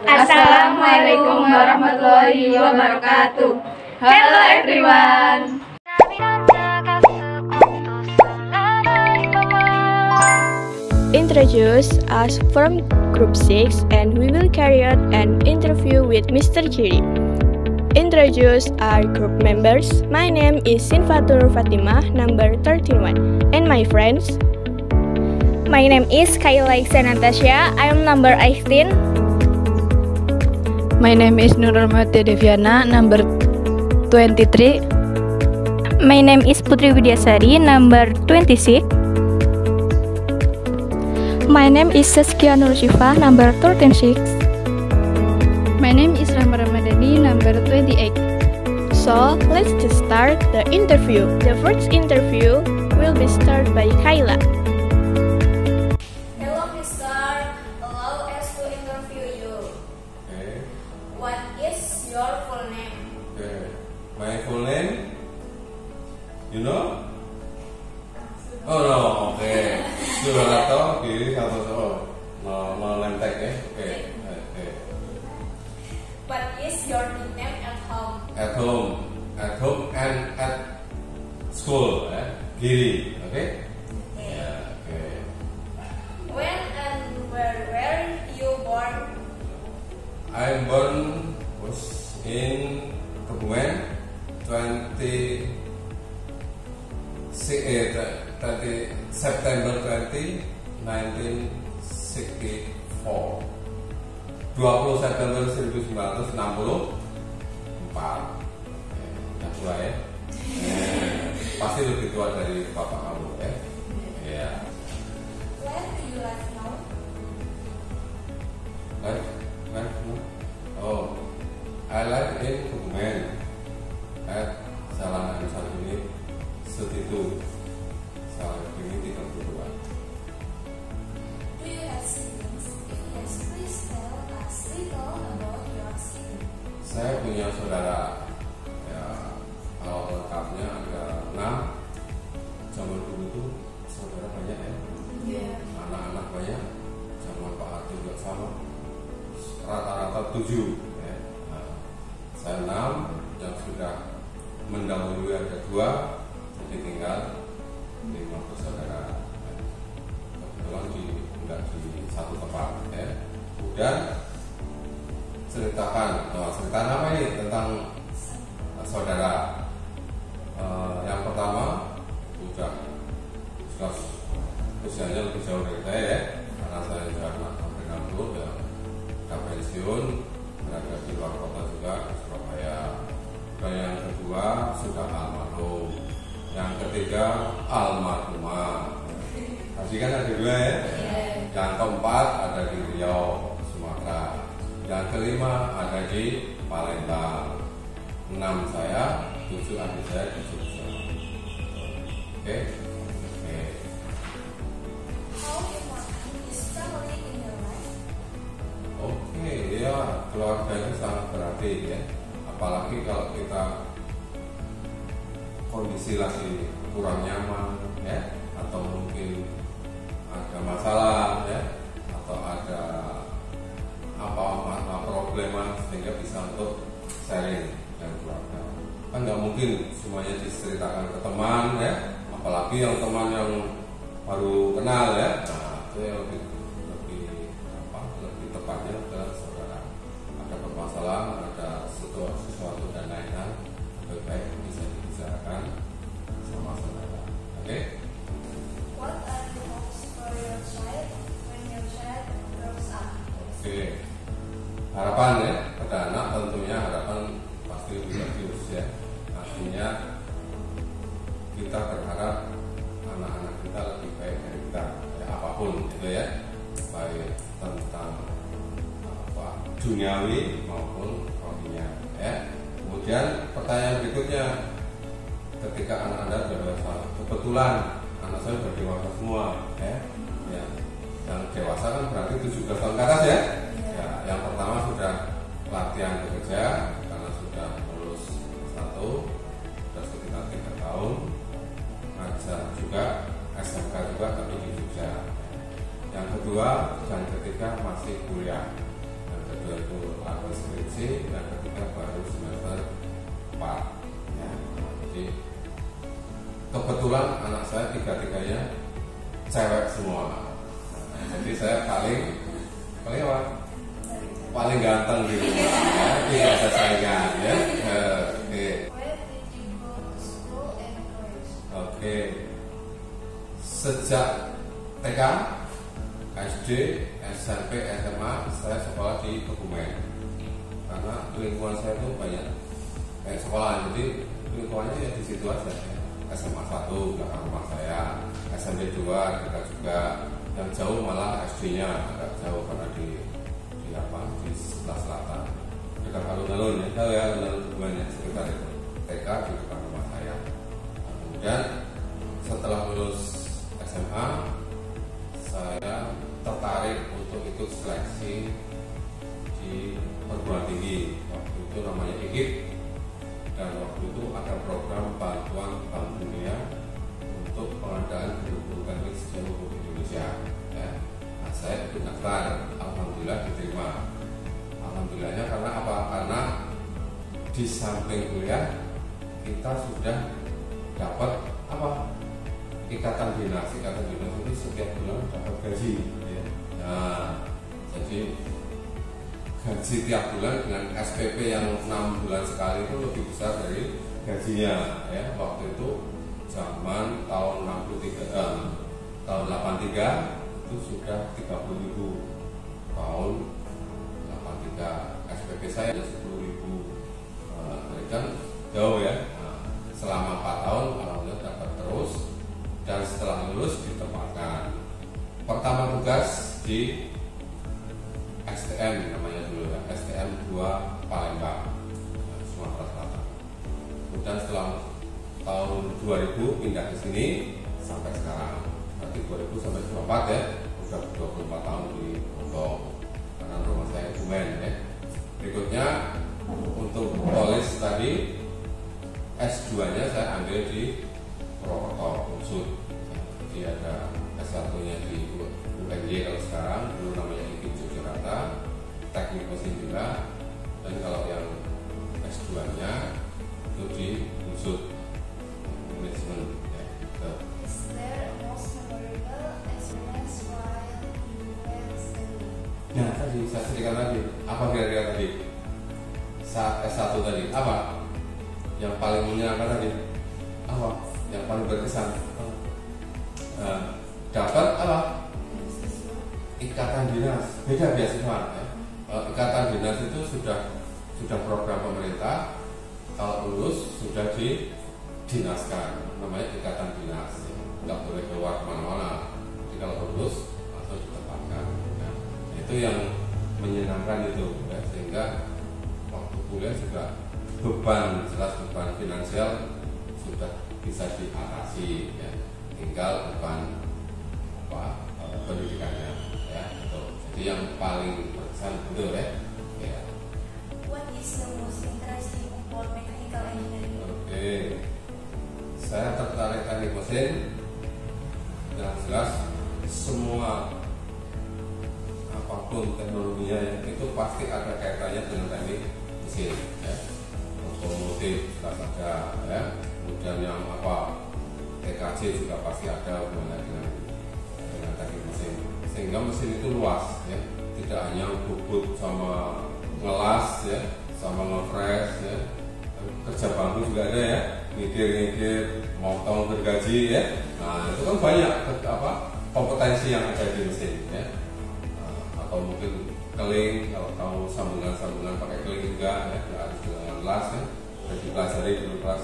Assalamualaikum warahmatullahi wabarakatuh. Hello everyone. Introduce us from Group 6 and we will carry out an interview with Mr. Chiri. Introduce our group members. My name is Sinfatur Fatimah, number 31, and my friends. My name is Kaila Natasha. I am number 18. My name is Nurulmati Deviana, number 23. My name is Putri Widyasari, number 26. My name is Saskia Nurshifa, number 36. My name is Rahma Ramadhani, number 28. So, let's just start the interview. The first interview will be started by Kaila. Hello, Mister. Allow us to interview you. Okay. What is your full name? Okay. My full name? You know? Oh no, okay. Surato, kiri satu no lentek ya. Okay. Okay. What is your nickname at home? At home and at school, Giri, okay? Yeah, okay. When and where were you born? I was in Kebumen 30 September 20, 1964. 20 September 1964. Yang tua ya. Pasti lebih tua dari bapak kamu ya. Ya. Where do you live now? Live now? Oh, I live in Kebumen at Salam Ansar ini Setitu. Salam ini 32. Do you have siblings? If yes, please tell us little about your siblings. Saya punya saudara. Ya, kalau lengkapnya ada 6. Zaman dulu itu saudara banyak ya. Yeah. Anak-anak banyak. Zaman Pak Harto juga sama. Rata-rata 7. Ya. Nah, saya 6 yang sudah mendahului ada 2. Jadi tinggal 5 bersaudara. Kebetulan tidak di satu tempat ya. Kemudian ceritakan apa ini tentang saudara. Yang pertama sudah usianya lebih jauh dari saya ya, karena saya sudah hampir 60 dan sudah pensiun, berada di luar kota juga di Surabaya. Dan yang kedua sudah almarhum. Yang ketiga almarhumah. Tadi kan ada 2 ya. Yang keempat ada di Riau, Sumatera. Yang kelima ada di Palembang. 6 saya, 7 adik saya di Jogja. Oke. How important is family in your life? Oke, ya keluarga itu sangat berarti ya. Apalagi kalau kita kondisi lagi kurang nyaman ya, atau mungkin ada masalah ya, atau ada apa problema sehingga bisa untuk sharing dengan keluarga. Kan nggak mungkin semuanya diceritakan ke teman ya, apalagi yang teman yang baru kenal ya. Nah, itu yang lebih tepatnya adalah saudara. Ada permasalahan, ada sesuatu dan lain-lain, lebih baik bisa dibicarakan sama saudara. Oke? What are your hopes for your child when your child grows up? Oke. Harapan ya pada anak, tentunya harapan pasti lebih bagus ya. Artinya kita berharap anak-anak kita lebih baik dari kita ya, apapun gitu ya, baik tentang duniawi maupun rohaninya ya. Kemudian pertanyaan berikutnya, ketika anak Anda sudah dewasa, kebetulan anak saya sudah dewasa semua ya. Yang dewasa kan berarti 17 tahun ke atas ya. Ya, yang pertama sudah latihan bekerja karena sudah lulus 1, sudah sekitar 3 tahun, ngajar juga, SMK juga tapi di Jogja. Yang kedua dan ketiga masih kuliah. kedua itu ada skripsi, yang ketiga baru semester 4 ya. Jadi kebetulan anak saya tiga-tiganya cewek semua. Jadi saya paling apa? Paling ganteng di rumah ya, tidak ada saingan ya. Oke. Sejak TK, SD, SMP, SMA saya sekolah di Kebumen. Karena lingkungan saya itu banyak sekolah, jadi lingkungannya ya di situ aja. SMA 1 belakang rumah saya, SMP 2 dekat juga. Yang jauh malah SD-nya agak jauh karena di sebelah selatan dekat alun-alun ya, tahu ya, alun-alun Kebumen sekitar itu. TK di dekat rumah saya. Kemudian setelah lulus SMA saya tertarik untuk ikut seleksi di perguruan tinggi. Waktu itu namanya IKIP, dan waktu itu ada program bantuan Bank Dunia untuk pengadaan guru-guru teknik seluruh Indonesia ya. Nah, saya ikut daftar, alhamdulillah diterima. Alhamdulillahnya karena apa? Karena di samping kuliah kita sudah dapat apa? Ikatan dinas itu setiap bulan dapat gaji ya. Nah, jadi gaji tiap bulan dengan SPP yang 6 bulan sekali itu lebih besar dari gajinya ya. Waktu itu zaman tahun 83 itu sudah 30.000. Tahun 83 SPP saya 10.000. Kan jauh ya. Nah, selama 4 tahun alhamdulillah dapat terus, dan setelah lulus ditempatkan. Pertama tugas di STM namanya dulu ya, STM 2 Palembang, Sumatera Selatan. Kemudian setelah tahun 2000 pindah ke sini sampai sekarang. Berarti 2000 sampai 24 ya, sudah 24 tahun di Hongkong. Karena rumah saya Kebumen ya. Berikutnya untuk polis tadi S2-nya saya ambil di Purwokerto, Unsur. Jadi ada S1-nya di UNY kalau sekarang, dulu namanya IKIP Yogyakarta, teknik mesin juga. Dan kalau yang S2-nya itu di Unsur manajemen ya. Is there a most memorable experience while you were studying? Nah tadi saya ceritakan tadi, apa kira-kira tadi saat S1 tadi, apa yang paling menyenangkan tadi, apa yang paling berkesan, dapat apa, ikatan dinas, beda beasiswa ya. Ikatan dinas itu sudah program pemerintah, kalau lulus sudah didinaskan, namanya ikatan dinas ya. Nggak boleh keluar kemana-mana, jadi kalau lulus langsung ditempatkan ya. Itu yang menyenangkan itu ya, sehingga waktu kuliah juga beban finansial sudah bisa diatasi ya. Tinggal beban pendidikannya ya itu. Jadi yang paling berkesan itu ya. What is the most interesting about mechanical engineering? Oke. Saya tertarik teknik mesin. Jelas semua apapun teknologinya ya, itu pasti ada kaitannya dengan teknik mesin ya. Otomotif jelas ada ya. Kemudian yang TKJ juga pasti ada hubungannya dengan teknik mesin. Sehingga mesin itu luas ya, tidak hanya bubut sama ngelas ya, sama ngefresh ya. Kerja bambu juga ada ya, ngikir, motong gergaji ya. Nah itu kan banyak kompetensi yang ada di mesin ya. Atau mungkin keling, kalau tahu sambungan pakai keling juga ya, nggak harus dengan ngelas ya. Sudah dipelajari dulu kelas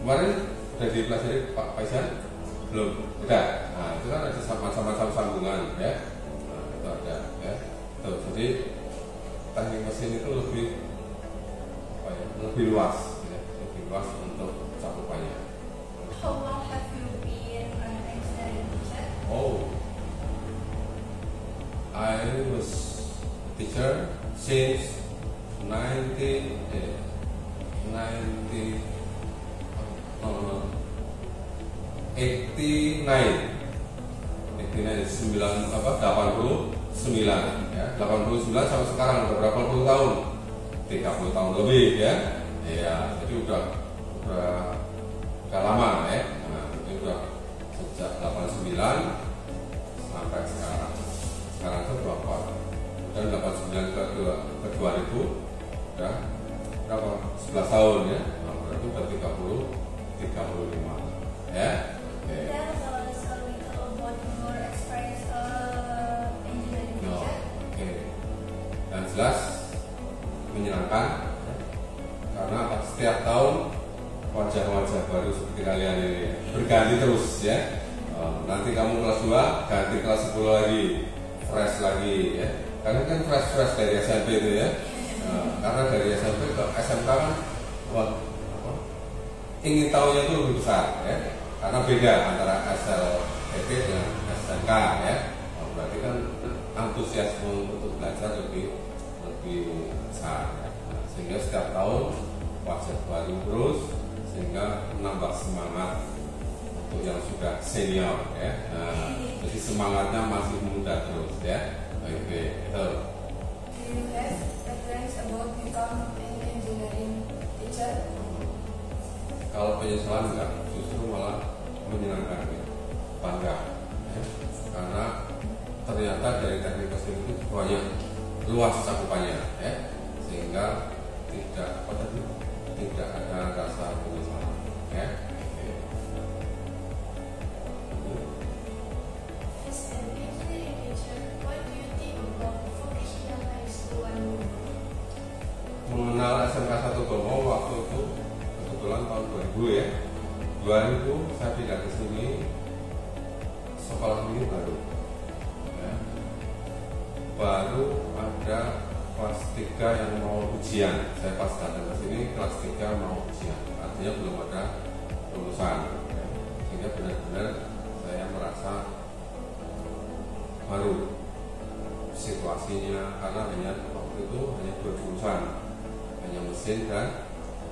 kemarin, sudah dipelajari Pak Faisal? Belum? Udah. Nah itu kan ada macam-macam sambungan ya. Nah, itu ada ya. Tuh, jadi teknik mesin itu lebih luas ya, lebih luas untuk cakupannya. How long have you been an engineering teacher? Oh, I was a teacher since 89, ya. 89 sampai sekarang udah berapa puluh tahun? 30 tahun lebih ya. Ya, jadi udah lama ya. Nah, itu udah sejak 89 sampai sekarang. Sekarang itu berapa? Dan 89 ke 2000 udah berapa? 11 tahun ya. Nah, berarti udah 35 ya. Oke. Dan jelas menyenangkan karena setiap tahun wajah-wajah baru seperti kalian ini berganti terus ya. Nanti kamu kelas 2 ganti kelas 10 lagi, fresh lagi ya. Karena kan fresh dari SMP itu ya. Karena dari SMP ke SMK kan ingin tahunya itu lebih besar ya. Karena beda antara SLTP dengan SMK ya. Berarti kan antusiasme untuk belajar lebih besar ya. Sehingga setiap tahun wajah baru terus, sehingga menambah semangat untuk yang sudah senior ya. Jadi semangatnya masih muda terus ya. Oke, itu. Do you have preference about become an engineering teacher? Kalau penyesalan enggak, justru malah menyenangkan ya. Bangga ya. Karena ternyata dari teknik mesin itu banyak luas cakupannya ya, sehingga tidak ada rasa penyesalan ya. As an engineering teacher, what do you think about vocational high school and Mengenal SMK 1 Bromo waktu itu kebetulan tahun 2000 ya. 2000 saya pindah ke sini, sekolah ini baru ya. Baru ada kelas 3 yang mau ujian. Saya pas datang ke sini kelas 3 mau ujian, artinya belum ada lulusan ya. Sehingga benar-benar saya merasa baru situasinya, karena waktu itu hanya 2 jurusan, hanya mesin dan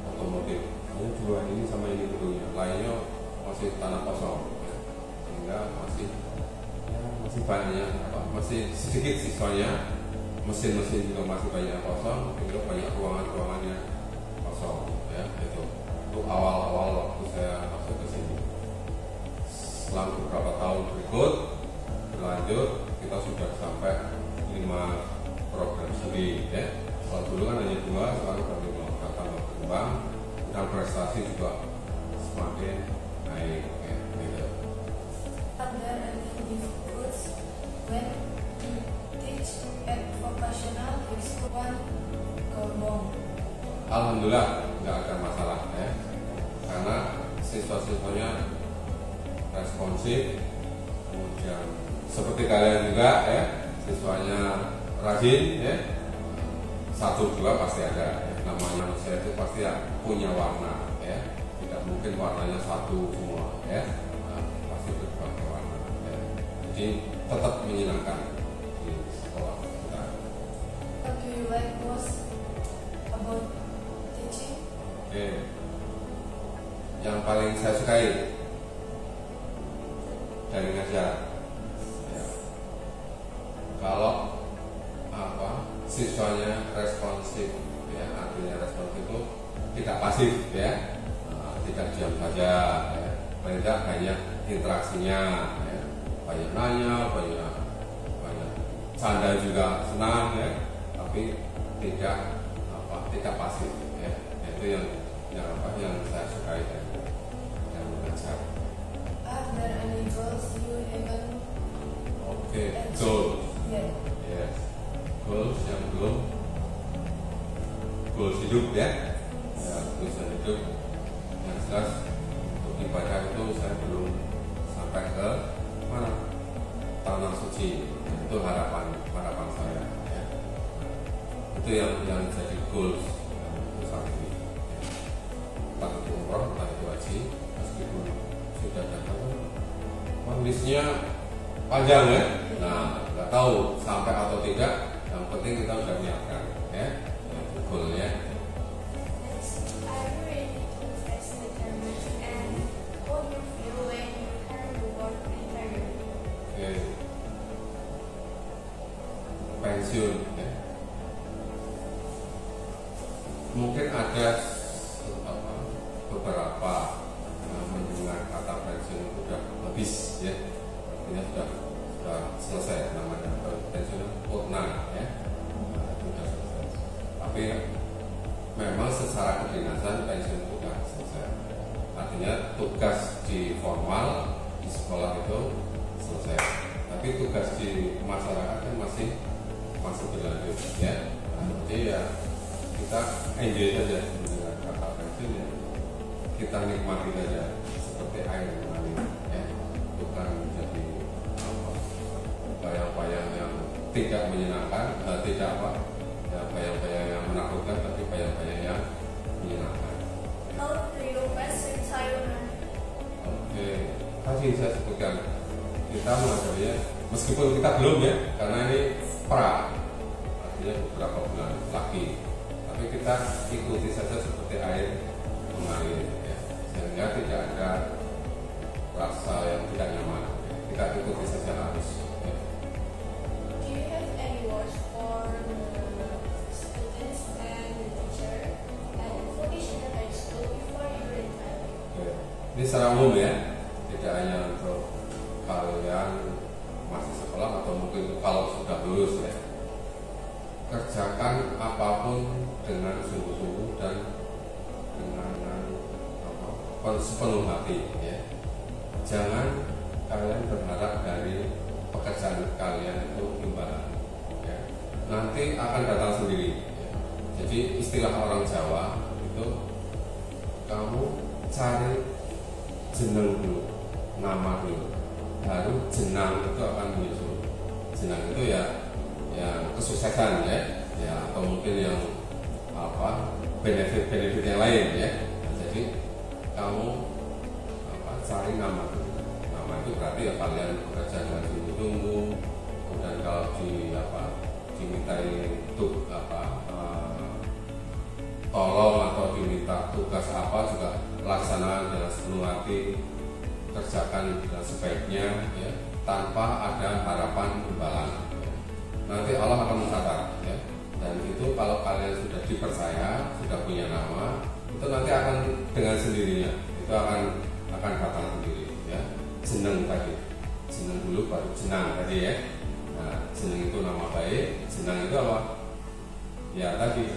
otomotif. Hanya 2 ini sama ini dulunya, lainnya masih tanah kosong ya. Sehingga masih banyak masih sedikit siswanya. Mesin-mesin juga masih banyak kosong, juga banyak ruangan-ruangan yang kosong ya. Itu awal-awal waktu saya masuk ke sini. Selang beberapa tahun berlanjut, kita sudah sampai 5 program studi ya. Kalau dulu kan hanya 2, sekarang bertambah berkembang, dan prestasi juga semakin naik ya, gitu. Are there any difficulties when you teach at vocational high school one Gorbong? Alhamdulillah nggak ada masalah ya, karena siswa-siswanya responsif, kemudian seperti kalian juga ya, siswanya rajin ya. 1-2 pasti ada ya. Namanya manusia itu pasti ya, punya warna ya, tidak mungkin warnanya satu semua ya. Pasti berbagai warna ya. Jadi tetap menyenangkan di sekolah kita. What do you like most about teaching? Oke. Yang paling saya sukai dari ngajar ya. Kalau siswanya responsif ya, artinya responsif itu tidak pasif ya, tidak diam saja ya. Banyak interaksinya ya. Banyak nanya, banyak canda juga senang ya, tapi tidak pasif ya. Itu yang saya sukai dan mengajar. Are there any goals you haven't? Oke, goals. Yeah. Yes. Goals yang belum, goals hidup ya, goals hidup yang jelas. Untuk ibadah itu saya belum sampai ke mana, tanah suci. Itu harapan saya ya. Itu yang jadi goals untuk saat ini ya. Entah itu umroh, entah itu haji, meskipun sudah datang kondisinya panjang ya. Nah, nggak tahu sampai atau tidak, yang penting kita sudah menyiapkan ya, itu goalnya. Next, are you ready to face the challenge and how do you feel when you hear the word interview? Oke. pensiun ya. Mungkin ada beberapa mendengar kata pensiun itu sudah habis ya, ini sudah selesai, namanya pensiun purna ya, sudah selesai. Tapi memang secara kedinasan pensiun itu sudah selesai. Artinya tugas di formal di sekolah itu selesai, tapi tugas di masyarakat kan masih berlanjut ya. Jadi ya kita enjoy saja dengan kata pensiun ya. Kita nikmati saja seperti air mengalir ya, bukan menjadi bayang-bayang yang tidak menyenangkan, tidak ya, bayang-bayang yang menakutkan, tapi bayang-bayang yang menyenangkan. How do you pass retirement? Oke, tadi saya sebutkan kita menghadapinya, meskipun kita belum ya, karena ini pra, artinya beberapa bulan lagi, tapi kita ikuti saja seperti air mengalir ya, sehingga tidak ada rasa yang tidak nyaman ya. Kita ikuti saja arus ya. Do you have any words for the students and the teacher and vocational high school before you retire? Oke. Ini secara umum ya, tidak hanya untuk kalian masih sekolah atau mungkin kalau sudah lulus ya. Kerjakan apapun dengan sungguh-sungguh dan dengan sepenuh hati ya. Jangan kalian berharap dari pekerjaan kalian itu imbalan ya. Nanti akan datang sendiri ya. Jadi istilah orang Jawa itu, kamu cari jeneng dulu, nama dulu, baru jenang itu akan menyusul. Jenang itu ya yang kesuksesan ya, atau mungkin yang benefit yang lain ya. Nah, jadi kamu cari nama dulu. Nama itu berarti ya kalian bekerja dengan tunggu-tunggu, kemudian kalau dimintai tolong atau diminta tugas apa juga laksanakan dengan sepenuh hati, kerjakan dengan sebaiknya ya, tanpa ada harapan imbalan ya. Nanti Allah akan mencatat ya, dan itu kalau kalian sudah dipercaya, sudah punya nama, itu nanti akan dengan sendirinya itu akan datang sendiri ya. Jeneng tadi, jeneng dulu baru jenang tadi ya. Nah, jeneng itu nama baik, jenang itu apa ya, tadi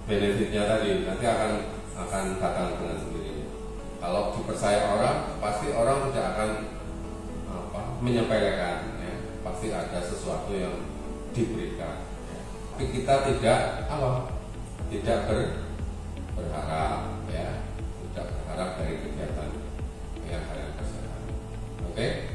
benefitnya tadi nanti akan datang dengan sendirinya. Kalau dipercaya orang, pasti orang tidak akan menyepelekan ya. Pasti ada sesuatu yang diberikan ya. Tapi kita tidak berharap ya, tidak berharap dari kegiatan yang kalian kerjakan. Oke?